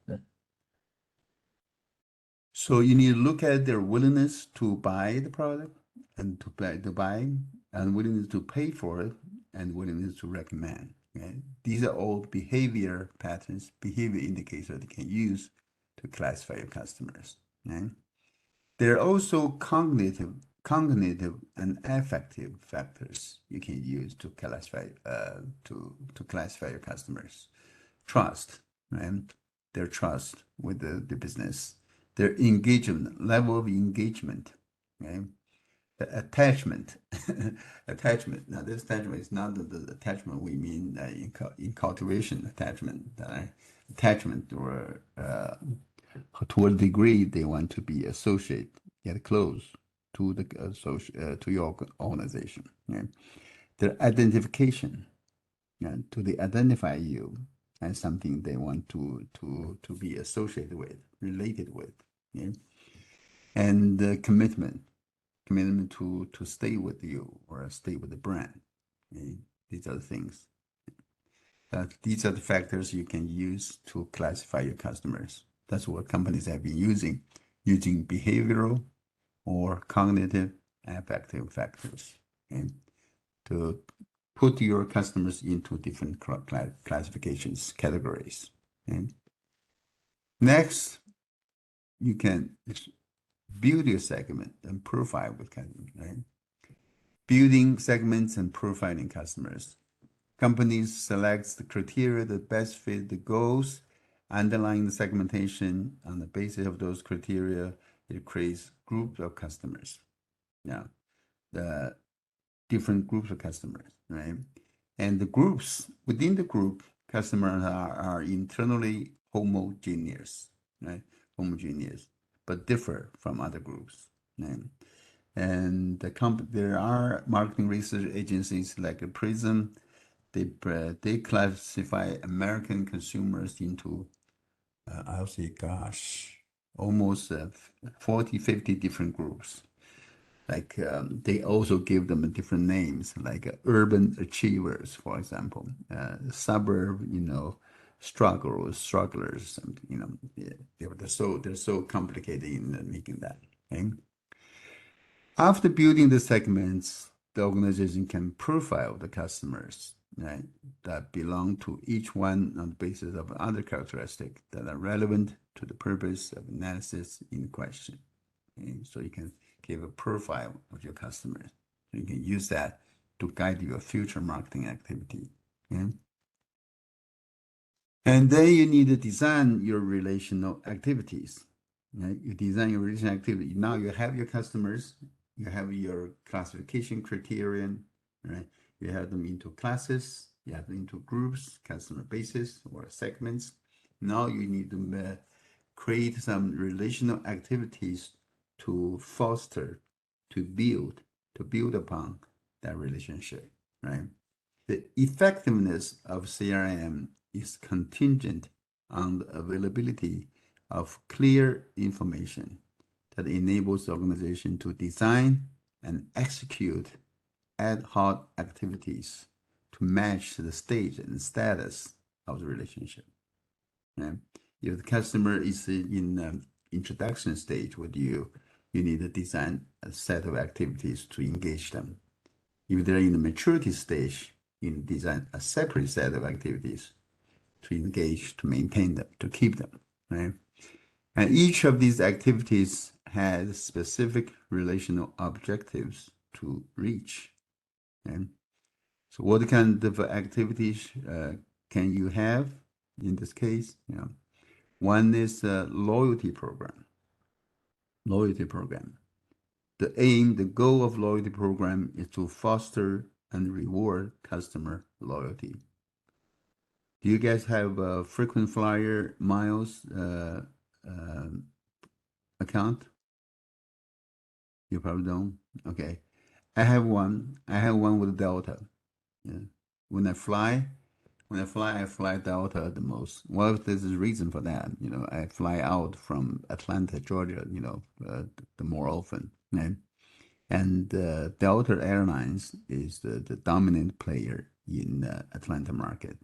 So you need to look at their willingness to buy the product and to buy, and willingness to pay for it, and willingness to recommend. Okay? These are all behavior patterns, behavior indicators that you can use to classify your customers. Okay? There are also cognitive and affective factors you can use to classify to classify your customers. Trust, right? Their trust with the business, their engagement, level of engagement, okay? The attachment, attachment. Now, this attachment is not the attachment we mean in cultivation attachment. Attachment or to a degree they want to be associate, get close to the to your organization. Okay? Their identification, to they identify you as something they want to be associated with, related with. Okay? And commitment to stay with you or stay with the brand. Okay? These are the things. These are the factors you can use to classify your customers. That's what companies have been using behavioral or cognitive affective factors, okay, to put your customers into different classifications, categories. Okay? Next, you can build your segment and profile with customers, right? Building segments and profiling customers. Companies select the criteria that best fit the goals underlying the segmentation. On the basis of those criteria, it creates groups of customers. Now, the different groups of customers, right? And the groups within the group, customers are internally homogeneous, right? Homogeneous, but differ from other groups, right? And there are marketing research agencies like Prism. They classify American consumers into I'll say, gosh, almost 40, 50 different groups. Like they also give them different names, like urban achievers, for example, suburb, strugglers, something, they're so complicated in making that. Okay? After building the segments, the organization can profile the customers, right, that belong to each one on the basis of other characteristics that are relevant to the purpose of analysis in question. Okay? So you can give a profile of your customers. So you can use that to guide your future marketing activity. Okay? And then you need to design your relational activities. Right? You design your relational activity. Now you have your customers, you have your classification criterion, right? You have them into classes, you have them into groups, customer bases, or segments. Now you need to create some relational activities to foster, to build upon that relationship, right? The effectiveness of CRM is contingent on the availability of clear information that enables the organization to design and execute ad hoc activities to match the stage and status of the relationship. Okay? If the customer is in introduction stage with you, you need to design a set of activities to engage them. If they're in the maturity stage, you design a separate set of activities to engage, to maintain them, to keep them, right? And each of these activities has specific relational objectives to reach. Okay? So what kind of activities can you have in this case? One is a loyalty program. Loyalty program. The goal of loyalty program is to foster and reward customer loyalty. Do you guys have a frequent flyer miles account? You probably don't. Okay, I have one. I have one with Delta. Yeah. When I fly, I fly Delta the most. Well, there's a reason for that. I fly out from Atlanta, Georgia. The more often. Right? And Delta Airlines is the dominant player in the Atlanta market.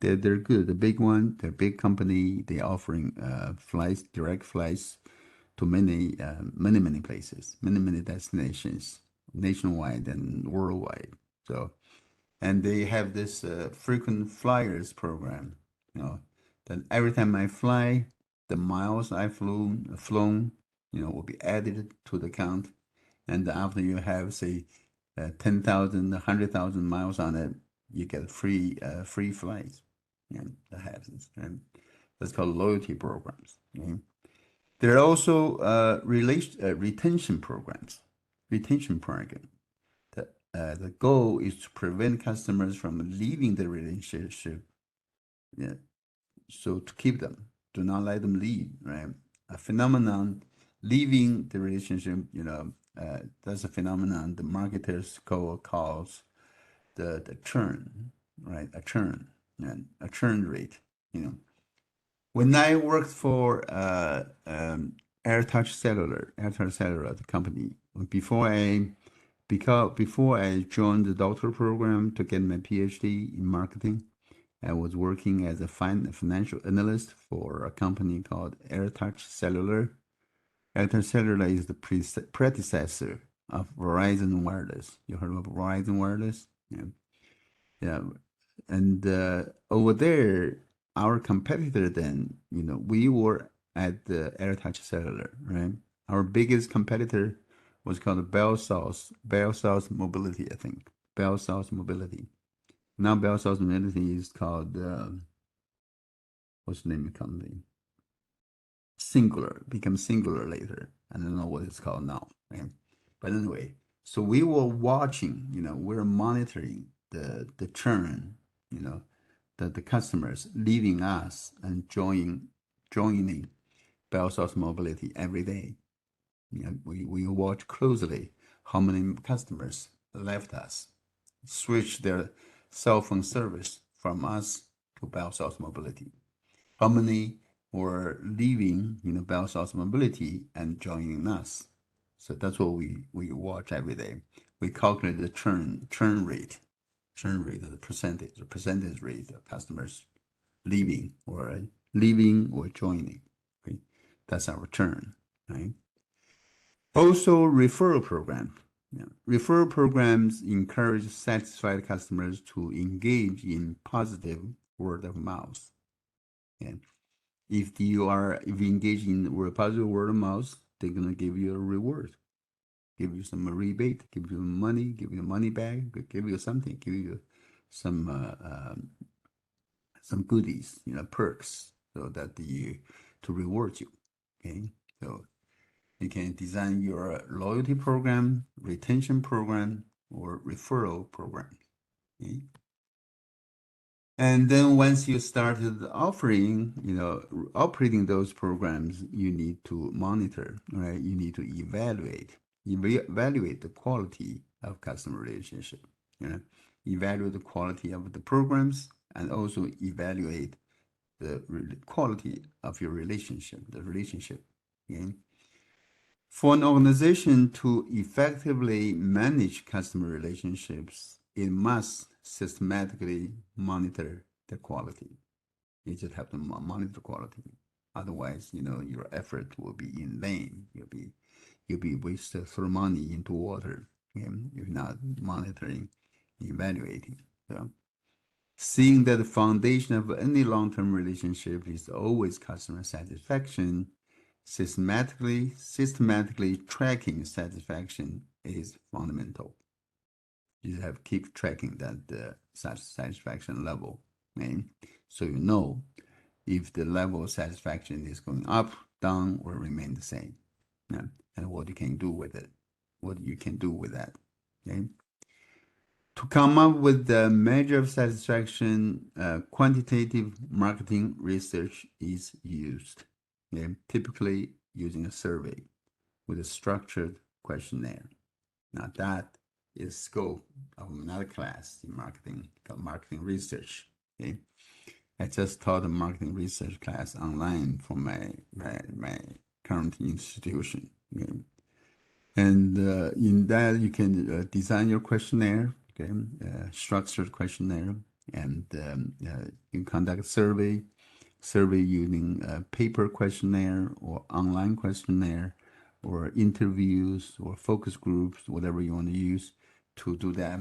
They're good. The big one, they're a big company. They're offering flights, direct flights to many places, many destinations, nationwide and worldwide. So and they have this frequent flyers program. You know, that every time I fly, the miles I flown, will be added to the count. And after you have, say, 10,000, 100,000 miles on it, you get free flights. And that happens. And that's called loyalty programs. Okay? There are also retention programs. Retention program. The goal is to prevent customers from leaving the relationship. Yeah. So to keep them, do not let them leave, right? A phenomenon, leaving the relationship, that's a phenomenon the marketers calls the churn, right? A churn, and a churn rate, When I worked for AirTouch Cellular, the company, before I joined the doctoral program to get my Ph.D. in marketing, I was working as a financial analyst for a company called AirTouch Cellular. AirTouch Cellular is the predecessor of Verizon Wireless. You heard of Verizon Wireless? Yeah. Yeah. And over there, our competitor then, we were at the AirTouch Cellular, right? Our biggest competitor was called Bell South Mobility, I think. Bell South Mobility. Now Bell South Mobility is called, what's the name of the company? Singular, become Singular later. I don't know what it's called now, right? But anyway, so we were watching, we're monitoring the churn, the customers leaving us and joining Bell South Mobility every day. We watch closely how many customers left us, switched their cell phone service from us to Bell South Mobility. How many were leaving, Bell South Mobility and joining us? So that's what we watch every day. We calculate the churn rate, the percentage rate of customers leaving or joining. Okay? That's our churn, right? Also, referral program. Referral programs encourage satisfied customers to engage in positive word of mouth. Okay? If you engage in positive word of mouth, they're gonna give you a reward, give you some rebate, give you money, give you money back, give you something, give you some goodies, perks, so that to reward you. Okay, so you can design your loyalty program, retention program, or referral program. Okay? And then once you started operating those programs, you need to monitor, right? You need to evaluate the quality of customer relationship, evaluate the quality of the programs, and also evaluate the quality of your relationship, Okay? For an organization to effectively manage customer relationships, it must systematically monitor the quality. You just have to monitor quality. Otherwise, your effort will be in vain. You'll be wasted throw money into water. If you're not monitoring, evaluating. So, seeing that the foundation of any long-term relationship is always customer satisfaction, systematically tracking satisfaction is fundamental. You have to keep tracking that satisfaction level, okay? So if the level of satisfaction is going up, down, or remain the same, and what you can do with it, okay? To come up with the measure of satisfaction, quantitative marketing research is used, okay? Typically using a survey with a structured questionnaire. Now that is scope of another class in marketing called marketing research. Okay, I just taught a marketing research class online for my current institution. Okay? And in that you can design your questionnaire, okay, structured questionnaire, and you conduct a survey using a paper questionnaire or online questionnaire or interviews or focus groups, whatever you want to use to do that.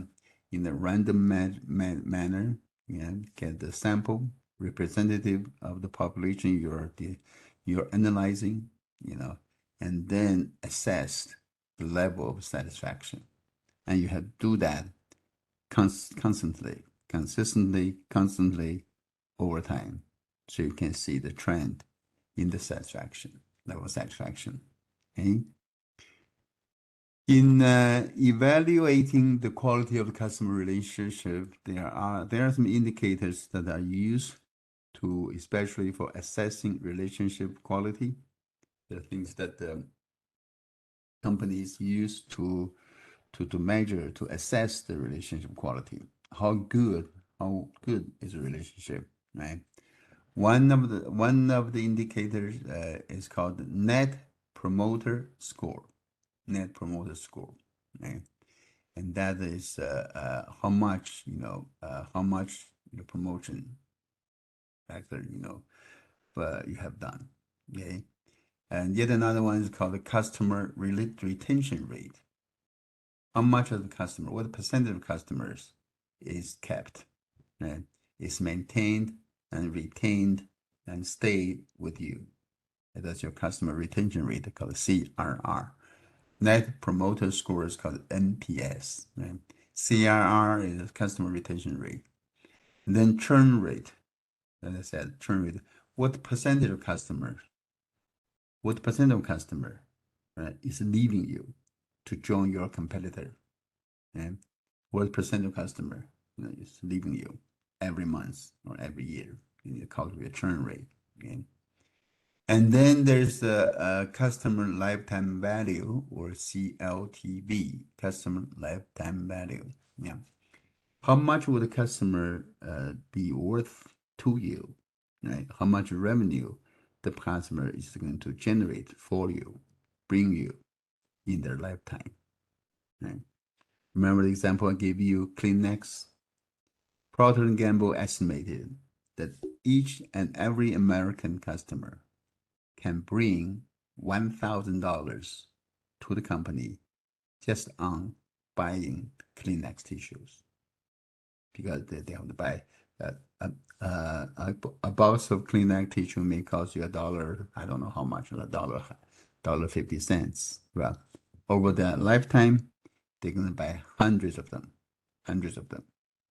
in a random manner, get the sample representative of the population you're analyzing, and then assess the level of satisfaction. And you have to do that consistently, over time, so you can see the trend in the level of satisfaction. Okay. In evaluating the quality of the customer relationship, there are some indicators that are used to, especially for assessing relationship quality. The things that the companies use to measure, to assess the relationship quality. How good is a relationship, right? One of the indicators is called Net Promoter Score. Net Promoter Score, right? And that is how much the promotion factor you have done. Okay, and yet another one is called the customer retention rate. How much of the customer, what percentage of customers is kept, right? Is maintained and retained and stay with you. And that's your customer retention rate, called CRR. Net Promoter Score is called NPS. Right? CRR is customer retention rate. And then churn rate, as I said, churn rate. What percentage of customer right, is leaving you to join your competitor? And what percent of customer is leaving you every month or every year? You need to calculate churn rate. Okay? And then there's the customer lifetime value, or CLTV, customer lifetime value. Yeah. How much would a customer be worth to you? Right? How much revenue the customer is going to generate for you, bring you in their lifetime? Right? Remember the example I gave you, Kleenex? Procter & Gamble estimated that each and every American customer can bring $1,000 to the company just on buying Kleenex tissues, because they have to buy a box of Kleenex tissue may cost you $1. I don't know how much, $1.50. Well, over the lifetime, they're gonna buy hundreds of them,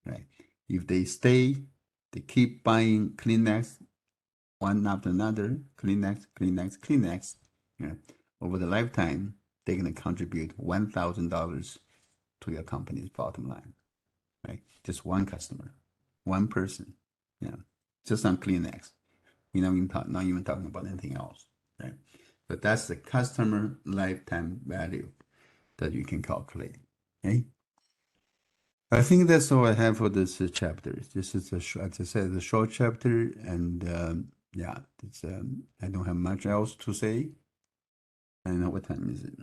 right? If they stay, they keep buying Kleenex one after another, Kleenex. Yeah. Over the lifetime, they're going to contribute $1,000 to your company's bottom line, right? Just one customer, one person, yeah, just on Kleenex. Not even talking about anything else, right? But that's the customer lifetime value that you can calculate, okay? I think that's all I have for this chapter. This is as I said, a short chapter, and yeah, it's I don't have much else to say. I don't know what time is it.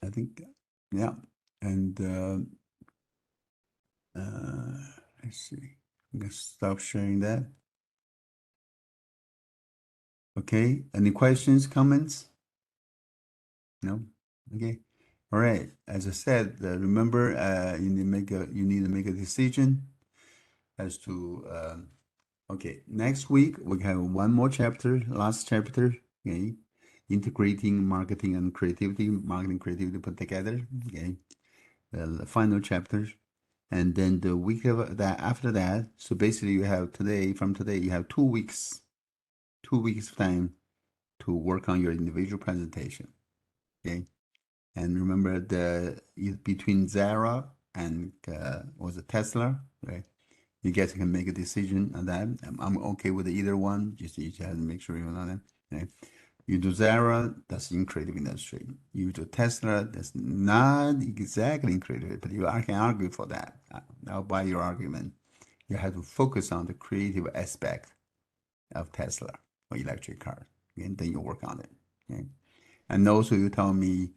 I think, yeah, and let's see. I'm gonna stop sharing that. Okay. Any questions, comments? No. Okay. All right. As I said, remember, you need to make a decision as to. Okay, next week we have one more chapter, last chapter, okay, integrating marketing and creativity, put together, okay, the final chapter, and then the week of that after that. So basically, you have from today, you have 2 weeks, 2 weeks time to work on your individual presentation, okay, and remember between Zara and was it Tesla, right? You guys can make a decision on that. I'm okay with either one. Just you have to make sure you're on it. Okay? You do Zara, that's in creative industry. You do Tesla, that's not exactly in creative, but I can argue for that. I'll buy your argument. You have to focus on the creative aspect of Tesla or electric car, and then you work on it. Okay? And also, you tell me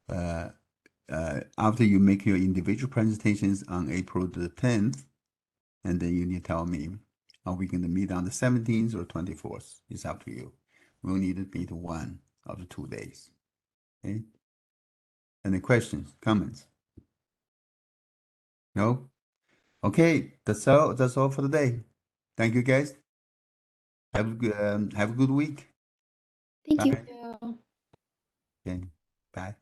after you make your individual presentations on April the 10th. And then you need to tell me, are we going to meet on the 17th or 24th? It's up to you. We'll need to meet one of the 2 days. Okay? Any questions, comments? No? Okay, that's all. That's all for today. Thank you, guys. Have a good week. Thank you. Bye. Okay. Bye.